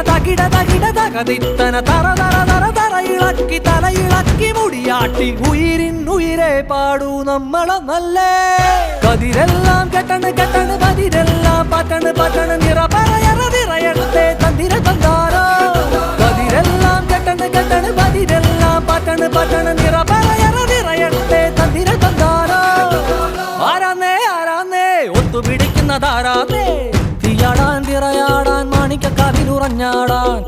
തകിട തകിട തകതിത്തന തറ തറ തറ തറ ഇളക്കി തലയിളക്കി മുടിയാട്ടി ഉയിരിൻ ഉയിരെ പാടൂ നമ്മളൊന്നല്ലേ കതിരെല്ലാം കെട്ടണ് കെട്ടണ് പതിരെല്ലാം പറ്റണ് പറ്റണ് നിറ പറയറതിറയട്ടെ തന്തിര തന്താരോ കതിരെല്ലാം കെട്ടണ് കെട്ടണ് പതിരെല്ലാം പറ്റണ് പറ്റണ് നിറ പറയറതിറയട്ടെ തന്തിര തന്താരോ ആരാന്നേ ആരാന്നേ ഒത്തുപിടിക്കുന്നതാരാന്നേ തീയാടാൻ തിറയാടാൻ മാണിക്കക്കാവിലുറഞ്ഞാടാൻ